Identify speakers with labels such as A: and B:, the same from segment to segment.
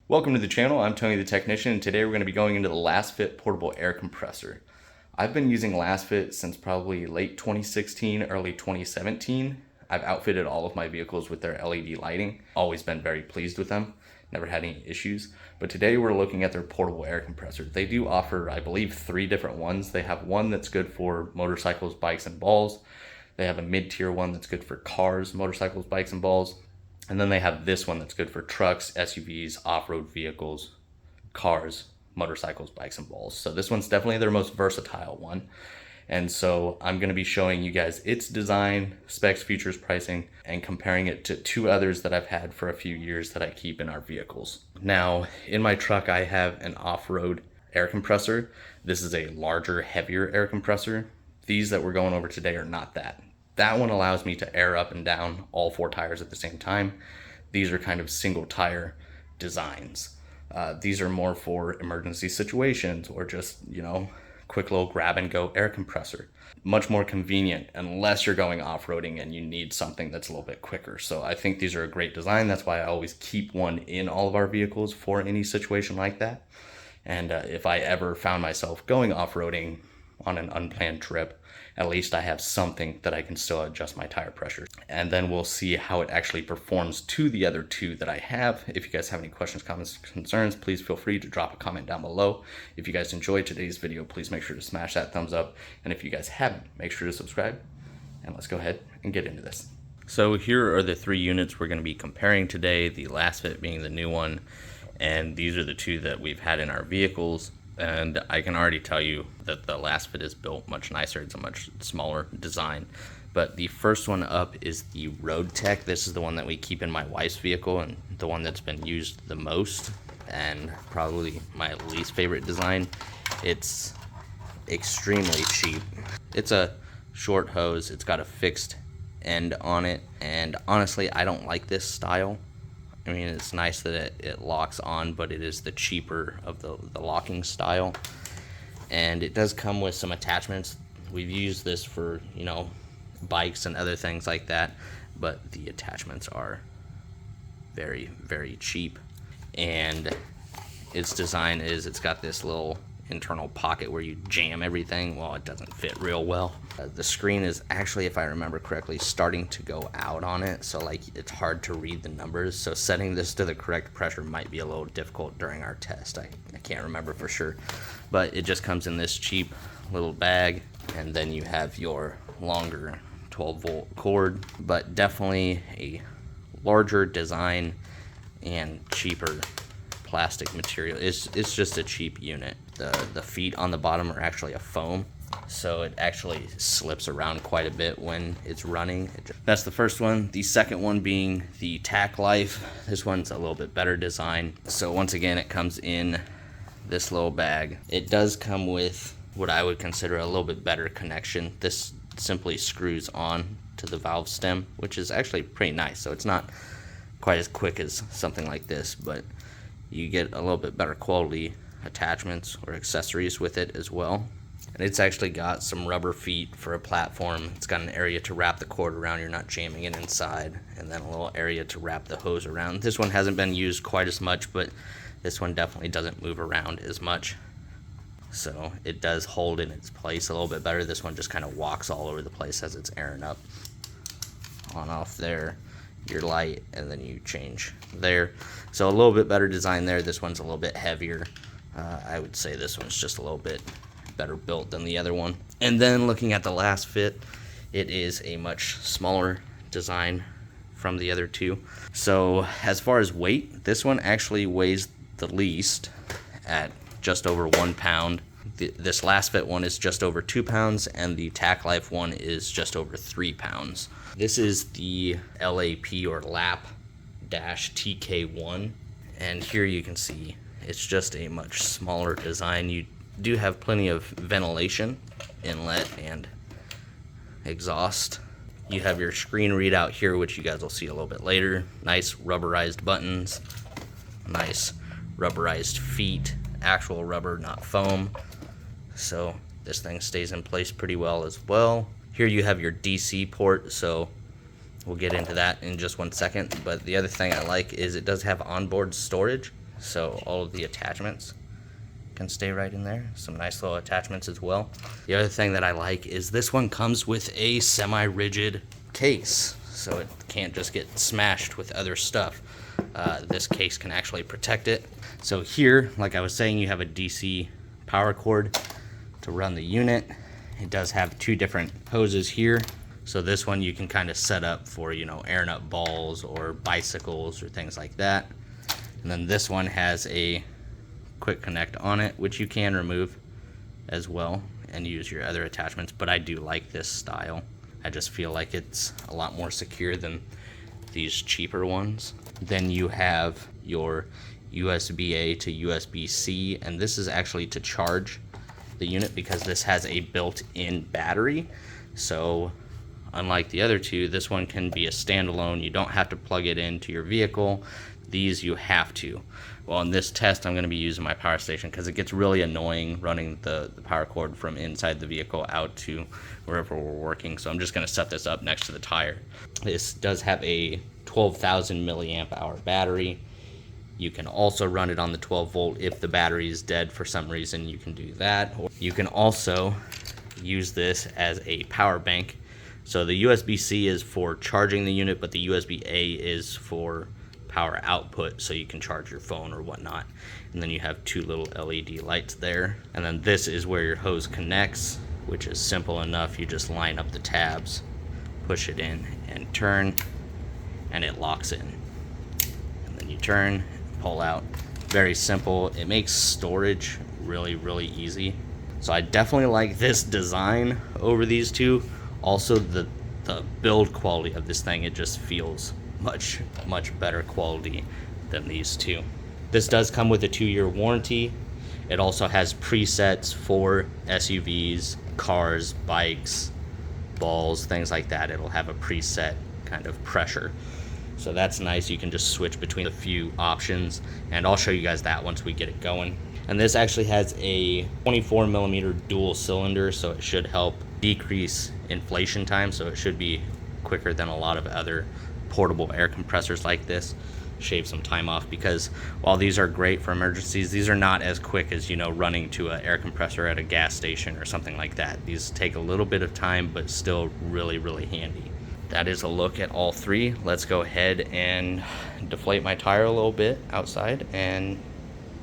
A: Welcome to the channel. I'm Tony the Technician, and today we're going to be going into the Lasfit portable air compressor. I've been using Lasfit since probably late 2016, early 2017. I've outfitted all of my vehicles with their LED lighting. Always been very pleased with them. Never had any issues. But today we're looking at their portable air compressor. They do offer, I believe, 3 different ones. They have one that's good for motorcycles, bikes, and balls. They have a mid-tier one that's good for cars, motorcycles, bikes, and balls. And then they have this one that's good for trucks, SUVs, off-road vehicles, cars, motorcycles, bikes, and balls. So this one's definitely their most versatile one. And so I'm going to be showing you guys its design, specs, features, pricing, and comparing it to 2 others that I've had for a few years that I keep in our vehicles. Now, in my truck, I have an off-road air compressor. This is a larger, heavier air compressor. These that we're going over today are not that. That one allows me to air up and down all 4 tires at the same time. These are kind of single tire designs. These are more for emergency situations or just, quick little grab and go air compressor. Much more convenient unless you're going off-roading and you need something that's a little bit quicker. So I think these are a great design. That's why I always keep one in all of our vehicles for any situation like that. And if I ever found myself going off-roading on an unplanned trip, at least I have something that I can still adjust my tire pressure. And then we'll see how it actually performs to the other 2 that I have. If you guys have any questions, comments, concerns, please feel free to drop a comment down below. If you guys enjoyed today's video, please make sure to smash that thumbs up. And if you guys haven't, make sure to subscribe. And let's go ahead and get into this. So here are the 3 units we're going to be comparing today, the Lasfit being the new one. And these are the 2 that we've had in our vehicles. And I can already tell you that the Lasfit is built much nicer. It's a much smaller design. But the first one up is the Road Tech. This is the one that we keep in my wife's vehicle and the one that's been used the most and probably my least favorite design. It's extremely cheap. It's a short hose. It's got a fixed end on it. And honestly, I don't like this style. I mean, it's nice that it locks on, but it is the cheaper of the locking style. And it does come with some attachments. We've used this for, bikes and other things like that, but the attachments are very, very cheap. And its design is it's got this little internal pocket where you jam everything. Well, it doesn't fit real well. The screen is actually, if I remember correctly, starting to go out on it, so it's hard to read the numbers. So setting this to the correct pressure might be a little difficult during our test. I can't remember for sure, but it just comes in this cheap little bag, and then you have your longer 12-volt cord, but definitely a larger design and cheaper plastic material. It's just a cheap unit. The feet on the bottom are actually a foam, so it actually slips around quite a bit when it's running. That's the first one. The second one being the Tack Life. This one's a little bit better design. So once again, it comes in this little bag. It does come with what I would consider a little bit better connection. This simply screws on to the valve stem, which is actually pretty nice. So it's not quite as quick as something like this, but you get a little bit better quality attachments or accessories with it as well. And it's actually got some rubber feet for a platform. It's got an area to wrap the cord around, you're not jamming it inside, and then a little area to wrap the hose around. This one hasn't been used quite as much, but this one definitely doesn't move around as much, so it does hold in its place a little bit better. This one just kind of walks all over the place as it's airing up. On off there, your light, and then you change there. So a little bit better design there. This one's a little bit heavier. I would say this one's just a little bit better built than the other one. And then looking at the Lasfit, it is a much smaller design from the other 2. So as far as weight, this one actually weighs the least at just over 1 pound. This Lasfit one is just over 2 pounds, and the Tack Life one is just over 3 pounds. This is the LAP or Lap-TK1, and here you can see it's just a much smaller design. You do have plenty of ventilation, inlet and exhaust. You have your screen readout here, which you guys will see a little bit later. Nice rubberized buttons, nice rubberized feet, actual rubber, not foam. So this thing stays in place pretty well as well. Here you have your DC port, so we'll get into that in just 1 second. But the other thing I like is it does have onboard storage. so all of the attachments can stay right in there. Some nice little attachments as well. The other thing that I like is this one comes with a semi-rigid case, so it can't just get smashed with other stuff. This case can actually protect it. So here, like I was saying, you have a DC power cord to run the unit. It does have two different hoses here. So this one you can kind of set up for, you know, airing up balls or bicycles or things like that. And then this one has a quick connect on it, which you can remove as well and use your other attachments, but I do like this style. I just feel like it's a lot more secure than these cheaper ones. Then you have your USB-A to USB-C, and this is actually to charge the unit because this has a built-in battery. So unlike the other two, this one can be a standalone. You don't have to plug it into your vehicle. These you have to. Well, in this test, I'm going to be using my power station because it gets really annoying running the power cord from inside the vehicle out to wherever we're working. So I'm just going to set this up next to the tire. This does have a 12,000 milliamp hour battery. You can also run it on the 12 volt if the battery is dead for some reason. You can do that. Or you can also use this as a power bank. So the USB-C is for charging the unit, but the USB-A is for power output, so you can charge your phone or whatnot. And then you have two little LED lights there. And then this is where your hose connects, which is simple enough. You just line up the tabs, push it in and turn, and it locks in. And then you turn, pull out. Very simple. It makes storage really, really easy. So I definitely like this design over these two. Also the build quality of this thing, it just feels much better quality than these two. This does come with a 2-year warranty. It also has presets for SUVs, cars, bikes, balls, things like that. It'll have a preset kind of pressure. So that's nice. You can just switch between a few options, and I'll show you guys that once we get it going. And this actually has a 24 millimeter dual cylinder, so it should help decrease inflation time. So it should be quicker than a lot of other portable air compressors like this. Shave some time off, because while these are great for emergencies, these are not as quick as, you know, running to an air compressor at a gas station or something like that. These take a little bit of time, but still really, really handy. That is a look at all three. Let's go ahead and deflate my tire a little bit outside and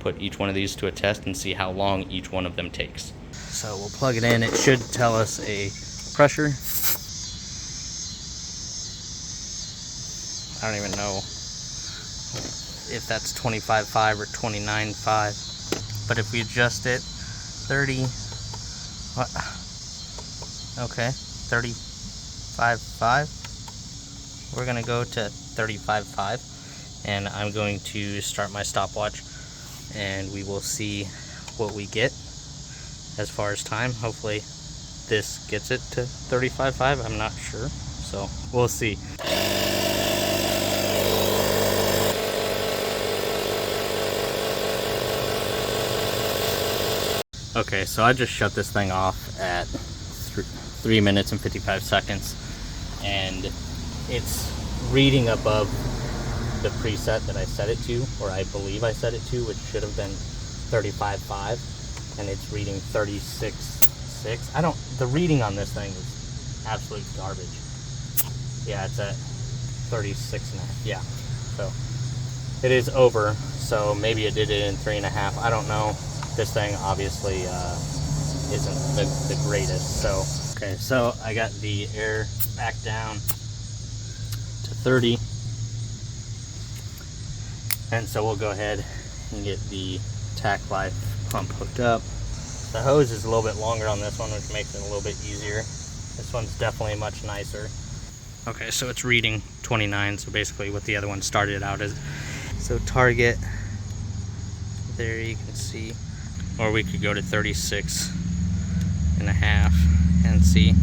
A: put each one of these to a test and see how long each one of them takes. So we'll plug it in. It should tell us a pressure. I don't even know if that's 25.5 or 29.5, but if we adjust it 35.5, we're gonna go to 35.5, and I'm going to start my stopwatch, and we will see what we get as far as time. Hopefully this gets it to 35.5. I'm not sure, so we'll see. Okay, so I just shut this thing off at 3 minutes and 55 seconds, and it's reading above the preset that I set it to, or I believe I set it to, which should have been 35.5, and it's reading 36.6. The reading on this thing is absolute garbage. Yeah, it's at 36.5. Yeah, so it is over. So maybe it did it in 3.5. I don't know. This thing obviously isn't the greatest. So okay, so I got the air back down to 30, and so we'll go ahead and get the tack life pump hooked up. The hose is a little bit longer on this one, which makes it a little bit easier. This one's definitely much nicer. Okay, so it's reading 29, so basically what the other one started out as. So target, there you can see, or we could go to 36.5 and see,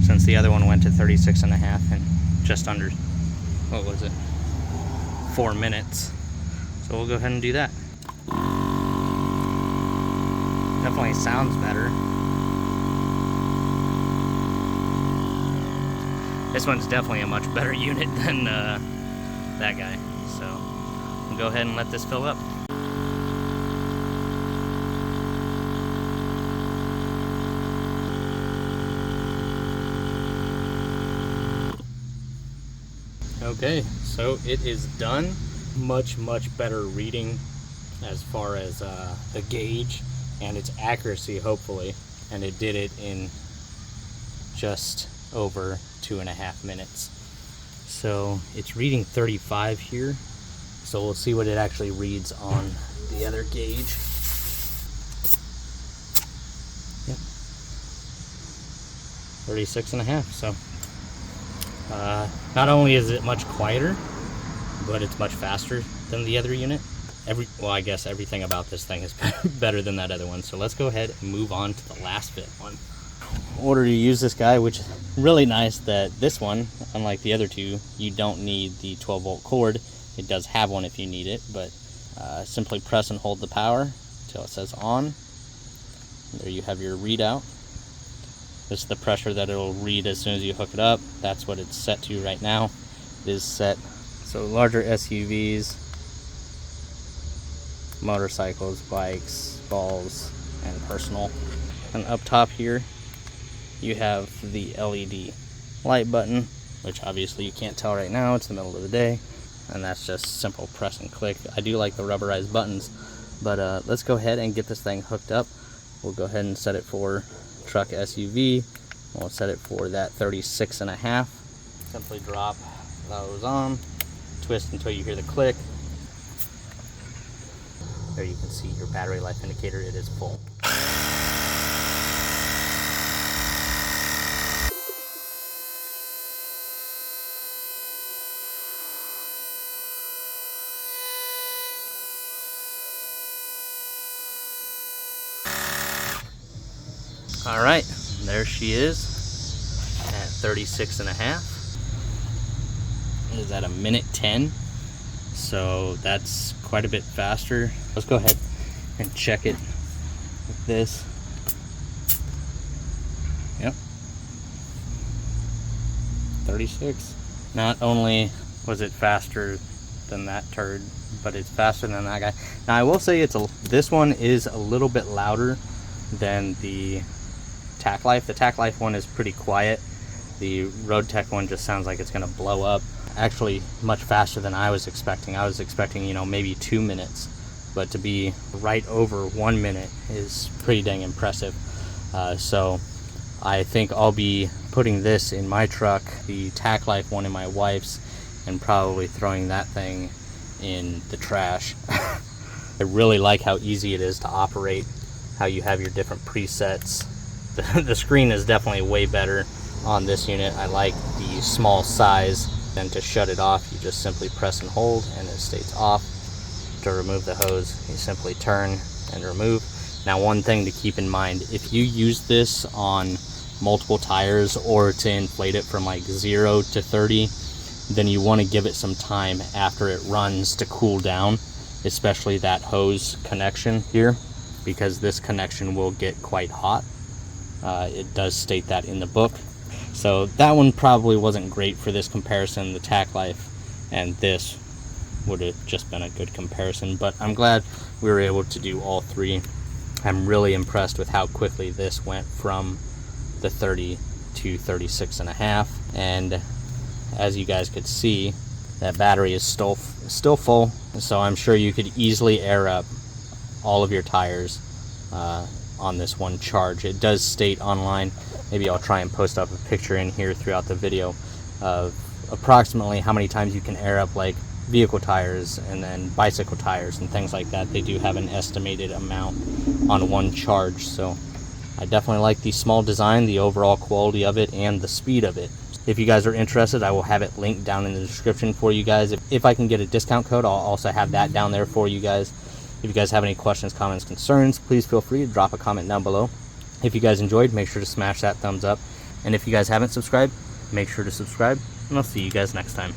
A: since the other one went to 36.5 in just under, what was it, 4 minutes. So we'll go ahead and do that. Definitely sounds better. This one's definitely a much better unit than that guy. So we'll go ahead and let this fill up.
B: Okay, so it is done. Much better reading as far as the gauge and its accuracy, hopefully. And it did it in just over 2.5 minutes. So it's reading 35 here. So we'll see what it actually reads on the other gauge. Yep. 36.5. So not only is it much quieter, but it's much faster than the other unit. Well, I guess everything about this thing is better than that other one. So let's go ahead and move on to the Lasfit one. In order to use this guy, which is really nice that this one, unlike the other two, you don't need the 12-volt cord. It does have one if you need it, but simply press and hold the power until it says on. There you have your readout. This is the pressure that it'll read as soon as you hook it up. That's what it's set to right now. It is set. So larger SUVs, motorcycles, bikes, balls, and personal. And up top here, you have the LED light button, which obviously you can't tell right now. It's the middle of the day. And that's just simple press and click. I do like the rubberized buttons, but let's go ahead and get this thing hooked up. We'll go ahead and set it for truck SUV. We'll set it for that 36.5. Simply drop those on, twist until you hear the click. There you can see your battery life indicator, it is full. All right, there she is at 36.5. It is at 1:10, so that's quite a bit faster. Let's go ahead and check it with this. Yep, 36. Not only was it faster than that turd, but it's faster than that guy. Now I will say this one is a little bit louder than the Tac Life. The Tac Life one is pretty quiet. The Road Tech one just sounds like it's gonna blow up. Actually much faster than I was expecting. I was expecting, you know, maybe 2 minutes, but to be right over 1 minute is pretty dang impressive. So I think I'll be putting this in my truck, the Tac Life one in my wife's, and probably throwing that thing in the trash. I really like how easy it is to operate, how you have your different presets. The screen is definitely way better on this unit. I like the small size. Then to shut it off, you just simply press and hold and it stays off. To remove the hose, you simply turn and remove. Now, one thing to keep in mind, if you use this on multiple tires or to inflate it from like 0 to 30, then you want to give it some time after it runs to cool down, especially that hose connection here, because this connection will get quite hot. It does state that in the book. So that one probably wasn't great for this comparison. The Tac Life and this would have just been a good comparison, but I'm glad we were able to do all three. I'm really impressed with how quickly this went from the 30 to 36.5, and as you guys could see, that battery is still full, so I'm sure you could easily air up all of your tires on this one charge. It does state online, maybe I'll try and post up a picture in here throughout the video of approximately how many times you can air up like vehicle tires and then bicycle tires and things like that. They do have an estimated amount on one charge, so I definitely like the small design, the overall quality of it, and the speed of it. If you guys are interested, I will have it linked down in the description for you guys. If I can get a discount code, I'll also have that down there for you guys. If you guys have any questions, comments, concerns, please feel free to drop a comment down below. If you guys enjoyed, make sure to smash that thumbs up. And if you guys haven't subscribed, make sure to subscribe, and I'll see you guys next time.